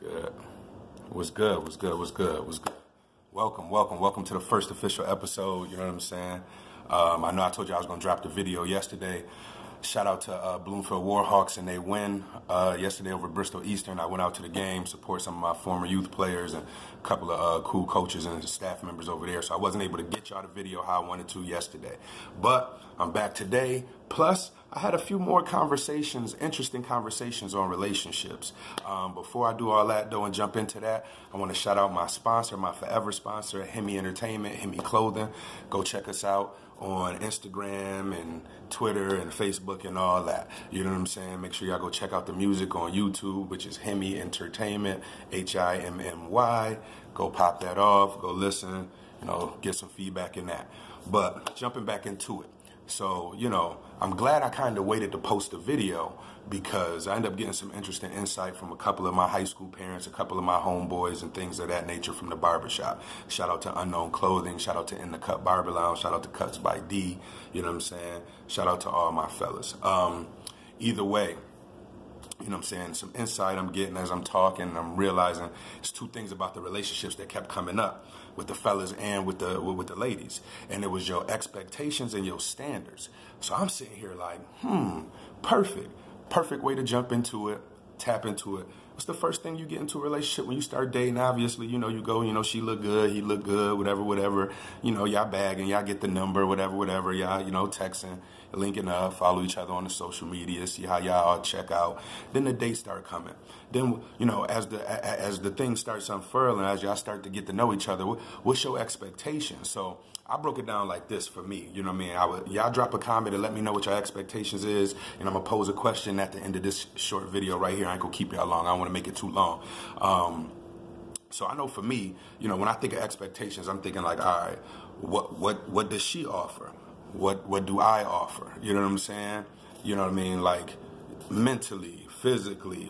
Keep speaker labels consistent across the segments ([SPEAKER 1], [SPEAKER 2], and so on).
[SPEAKER 1] Good. What's good? What's good? What's good? What's good? Welcome to the first official episode. You know what I'm saying? I know I told you I was gonna drop the video yesterday. Shout out to Bloomfield Warhawks and they win yesterday over Bristol Eastern. I went out to the game, support some of my former youth players and a couple of cool coaches and staff members over there. So I wasn't able to get y'all the video how I wanted to yesterday. But I'm back today. Plus, I had a few more conversations, interesting conversations on relationships. Before I do all that, though, and jump into that, I want to shout out my sponsor, my forever sponsor, Hemi Entertainment, Hemi Clothing. Go check us out on Instagram and Twitter and Facebook and all that. You know what I'm saying? Make sure y'all go check out the music on YouTube, which is Hemi Entertainment, Himmy. Go pop that off, go listen, get some feedback in that. But jumping back into it. So, I'm glad I kind of waited to post a video because I ended up getting some interesting insight from a couple of my high school parents, a couple of my homeboys and things of that nature from the barbershop. Shout out to Unknown Clothing, shout out to In the Cut Barber Lounge, shout out to Cuts by D, you know what I'm saying? Shout out to all my fellas. Either way, you know what I'm saying, some insight I'm getting as I'm talking, I'm realizing it's two things about the relationships that kept coming up with the fellas and with the ladies. And it was your expectations and your standards. So I'm sitting here like, perfect way to jump into it, tap into it. What's the first thing you get into a relationship when you start dating? Obviously, you go, she look good, he look good, whatever. Y'all bagging, y'all get the number, whatever. Y'all, texting, linking up, follow each other on the social media, see how y'all all check out. Then the dates start coming. Then, as the thing starts unfurling, as y'all start to get to know each other, what's your expectation? So I broke it down like this for me. You know what I mean? Y'all drop a comment and let me know what your expectations is, and I'm gonna pose a question at the end of this short video right here. I ain't gonna keep y'all long. I don't want to make it too long. So I know for me, when I think of expectations, I'm thinking like, all right, what does she offer? What do I offer? You know what I'm saying? You know what I mean? Like mentally, physically,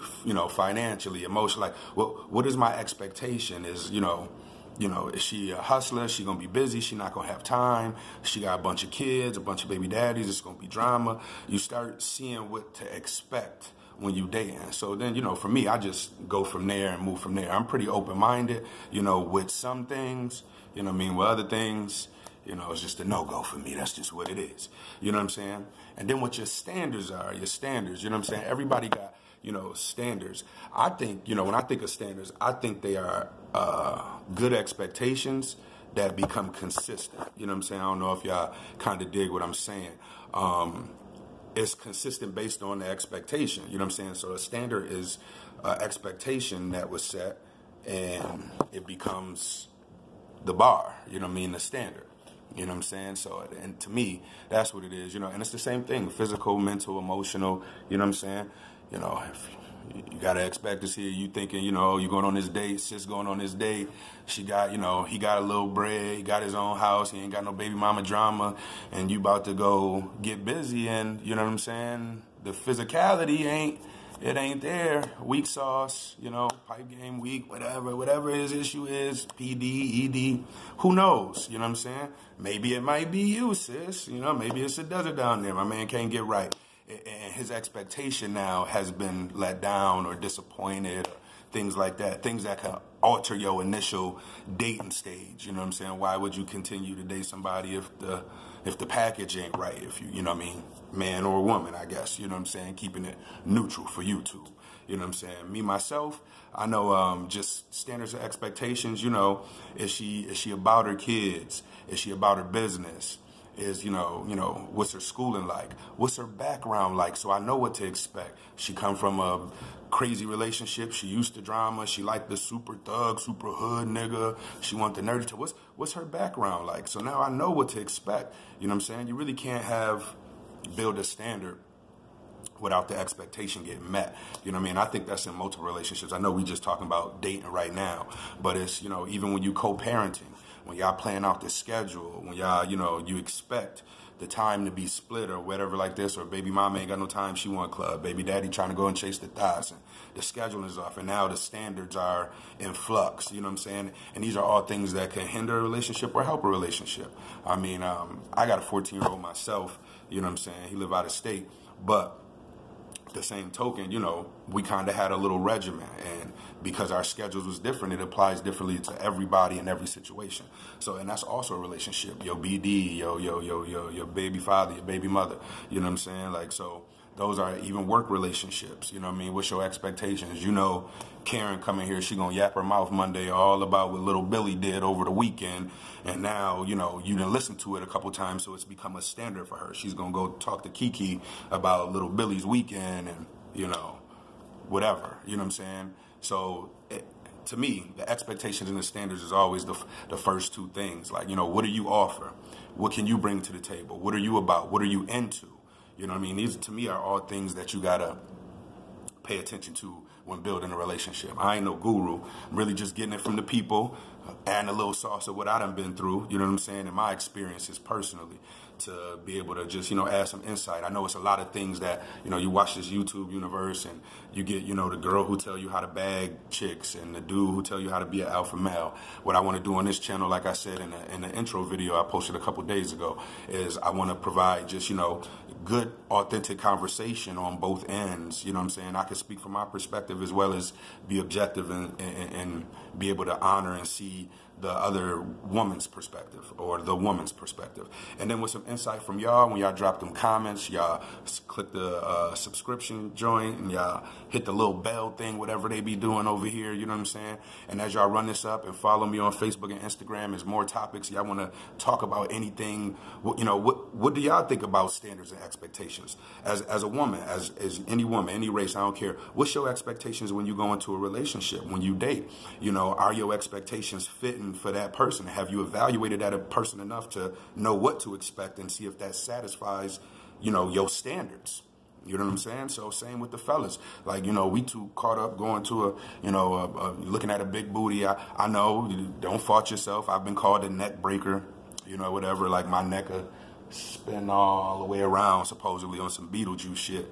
[SPEAKER 1] financially, emotionally. Like, what is my expectation? Is is she a hustler? She gonna be busy? She not gonna have time? She got a bunch of kids, a bunch of baby daddies. It's gonna be drama. You start seeing what to expect when you dating. So then, for me, I just go from there and move from there. I'm pretty open-minded, with some things, with other things, it's just a no-go for me. That's just what it is. You know what I'm saying? And then what your standards are, you know what I'm saying? Everybody got, standards. I think, when I think of standards, I think they are good expectations that become consistent. You know what I'm saying? I don't know if y'all kind of dig what I'm saying. It's consistent based on the expectation. You know what I'm saying? So a standard is expectation that was set and it becomes the bar, the standard. You know what I'm saying? So, and to me, that's what it is, and it's the same thing, physical, mental, emotional, you know what I'm saying? If you gotta expect to see you thinking, you going on this date, sis going on this date, she got, he got a little bread, he got his own house, he ain't got no baby mama drama, and you about to go get busy, and you know what I'm saying? The physicality ain't there. Weak sauce, pipe game weak, whatever his issue is, PD, ED, who knows? You know what I'm saying? Maybe it might be you, sis. Maybe it's a desert down there. My man can't get right. And his expectation now has been let down or disappointed, or things like that. Things that can alter your initial dating stage. You know what I'm saying? Why would you continue to date somebody if the package ain't right? If you know what I mean? Man or woman, I guess. You know what I'm saying? Keeping it neutral for you two. You know what I'm saying? Me, myself, I know just standards of expectations, is she about her kids? Is she about her business? Is, what's her schooling like? What's her background like? So I know what to expect. She come from a crazy relationship. She used to drama. She liked the super thug, super hood nigga. She want the nerdy. What's her background like? So now I know what to expect. You know what I'm saying? You really can't build a standard without the expectation getting met. You know what I mean? I think that's in multiple relationships. I know we just talking about dating right now, but it's, even when you co-parenting, when y'all playing out the schedule, when y'all, you expect the time to be split or whatever like this, or baby mama ain't got no time, she want club, baby daddy trying to go and chase the thighs, and the schedule is off, and now the standards are in flux, you know what I'm saying? And these are all things that can hinder a relationship or help a relationship. I mean, I got a 14-year-old myself, you know what I'm saying? He live out of state, but the same token, we kind of had a little regimen, and because our schedules was different, it applies differently to everybody in every situation. So, and that's also a relationship. Your BD, your baby father, your baby mother. You know what I'm saying? Like, so those are even work relationships. You know what I mean? What's your expectations? You know, Karen coming here, she gonna yap her mouth Monday all about what little Billy did over the weekend, and now, you know, you done listen to it a couple times, so it's become a standard for her. She's gonna go talk to Kiki about little Billy's weekend and, you know, whatever. You know what I'm saying? So to me, the expectations and the standards is always the first two things. Like, you know, what do you offer? What can you bring to the table? What are you about? What are you into? You know what I mean? These, to me, are all things that you gotta pay attention to when building a relationship. I ain't no guru. I'm really just getting it from the people, adding a little sauce of what I done been through, you know what I'm saying, and my experiences personally, to be able to just, you know, add some insight. I know it's a lot of things that, you know, you watch this YouTube universe and you get, you know, the girl who tell you how to bag chicks and the dude who tell you how to be an alpha male. What I want to do on this channel, like I said in the intro video I posted a couple days ago, is I want to provide just, you know, good, authentic conversation on both ends. You know what I'm saying? I can speak from my perspective as well as be objective and be able to honor and see the other woman's perspective or the woman's perspective. And then with some insight from y'all, when y'all drop them comments, y'all click the subscription joint and y'all hit the little bell thing, whatever they be doing over here, you know what I'm saying? And as y'all run this up and follow me on Facebook and Instagram, there's more topics. Y'all want to talk about anything, you know, what do y'all think about standards and expectations? As a woman, as any woman, any race, I don't care. What's your expectations when you go into a relationship, when you date? You know, are your expectations fitting for that person? Have you evaluated that person enough to know what to expect and see if that satisfies, you know, your standards? You know what I'm saying? So same with the fellas. Like, you know, we too caught up going to looking at a big booty. I know, don't fault yourself. I've been called a neck breaker, you know, whatever. Like my neck spin all the way around supposedly on some Beetlejuice shit.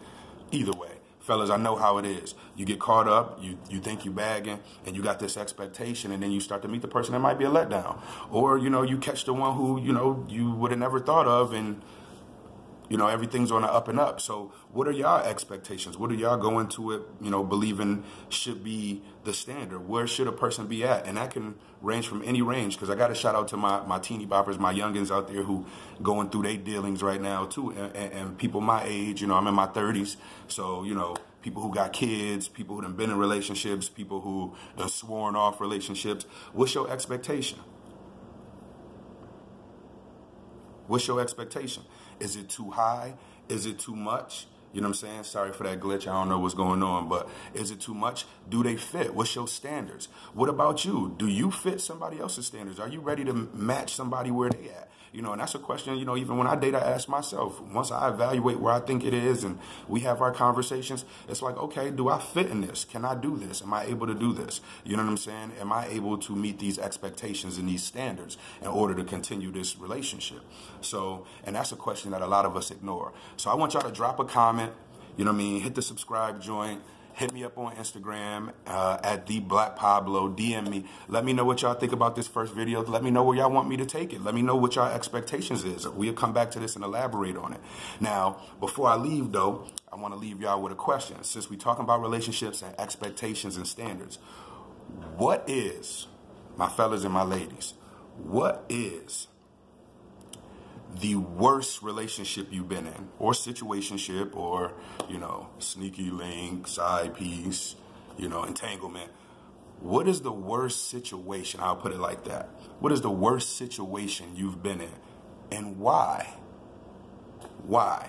[SPEAKER 1] Either way. Fellas, I know how it is. You get caught up, you think you bagging, and you got this expectation, and then you start to meet the person that might be a letdown. Or, you know, you catch the one who, you know, you would have never thought of, and, you know, everything's on the up and up. So what are y'all expectations? What do y'all go into it, you know, believing should be the standard? Where should a person be at? And that can range from any range, because I got to shout out to my teeny boppers, my youngins out there who going through their dealings right now too, and people my age. You know, I'm in my 30s, so, you know, people who got kids, people who done been in relationships, people who done sworn off relationships. What's your expectation? What's your expectation? Is it too high? Is it too much? You know what I'm saying? Sorry for that glitch. I don't know what's going on, but is it too much? Do they fit? What's your standards? What about you? Do you fit somebody else's standards? Are you ready to match somebody where they at? You know, and that's a question, you know, even when I date, I ask myself. Once I evaluate where I think it is and we have our conversations, it's like, okay, do I fit in this? Can I do this? Am I able to do this? You know what I'm saying? Am I able to meet these expectations and these standards in order to continue this relationship? So, and that's a question that a lot of us ignore. So I want y'all to drop a comment, you know what I mean? Hit the subscribe joint. Hit me up on Instagram at The Black Pablo. DM me. Let me know what y'all think about this first video. Let me know where y'all want me to take it. Let me know what y'all expectations is. We'll come back to this and elaborate on it. Now, before I leave, though, I want to leave y'all with a question. Since we're talking about relationships and expectations and standards, what is, my fellas and my ladies, what is the worst relationship you've been in, or situationship, or, you know, sneaky link, side piece, you know, entanglement? What is the worst situation? I'll put it like that. What is the worst situation you've been in, and why? Why?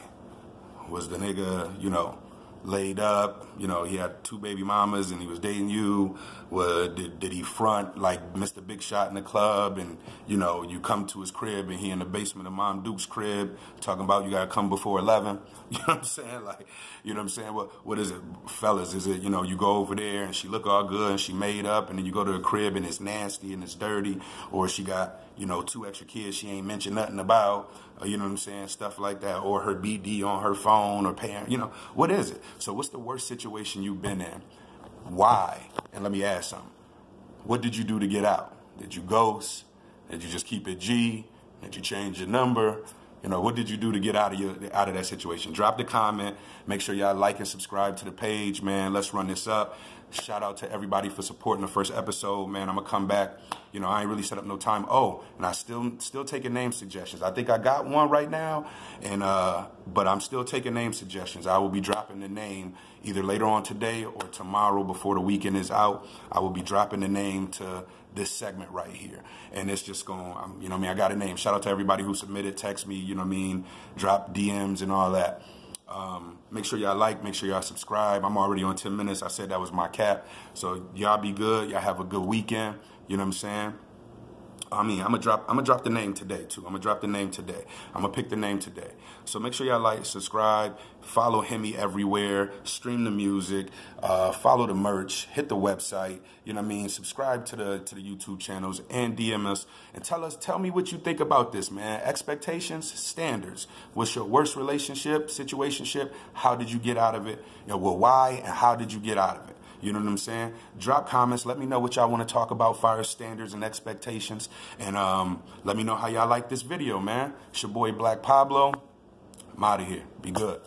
[SPEAKER 1] Was the nigga, you know, laid up, you know, he had 2 baby mamas and he was dating you? Did he front like Mr. Big Shot in the club, and, you know, you come to his crib and he in the basement of Mom Duke's crib talking about you gotta come before 11? You know what I'm saying? Like, you know what I'm saying? What is it, fellas? Is it, you know, you go over there and she look all good and she made up, and then you go to the crib and it's nasty and it's dirty, or she got, you know, 2 extra kids she ain't mentioned nothing about, you know what I'm saying, stuff like that, or her BD on her phone, or parent, you know, what is it? So what's the worst situation you've been in? Why? And let me ask something. What did you do to get out? Did you ghost? Did you just keep it G? Did you change your number? You know, what did you do to get out of that situation? Drop the comment. Make sure y'all like and subscribe to the page, man. Let's run this up. Shout out to everybody for supporting the first episode, man. I'm gonna come back. You know, I ain't really set up no time. Oh, and I still taking name suggestions. I think I got one right now, and but I'm still taking name suggestions. I will be dropping the name either later on today or tomorrow before the weekend is out. I will be dropping the name to this segment right here, and it's just going, you know what I mean, I got a name. Shout out to everybody who submitted, text me, you know what I mean, drop DMs and all that. Make sure y'all like, make sure y'all subscribe. I'm already on 10 minutes. I said that was my cap. So y'all be good. Y'all have a good weekend. You know what I'm saying? I mean, I'm gonna drop the name today too. I'm gonna drop the name today. I'm gonna pick the name today. So make sure y'all like, subscribe, follow Hemi everywhere, stream the music, follow the merch, hit the website. You know what I mean? Subscribe to the YouTube channels and DM us and tell me what you think about this, man. Expectations, standards. What's your worst relationship, situationship? How did you get out of it? You know, well, why and how did you get out of it? You know what I'm saying? Drop comments. Let me know what y'all want to talk about, fire standards and expectations. And let me know how y'all like this video, man. It's your boy, Black Pablo. I'm out of here. Be good.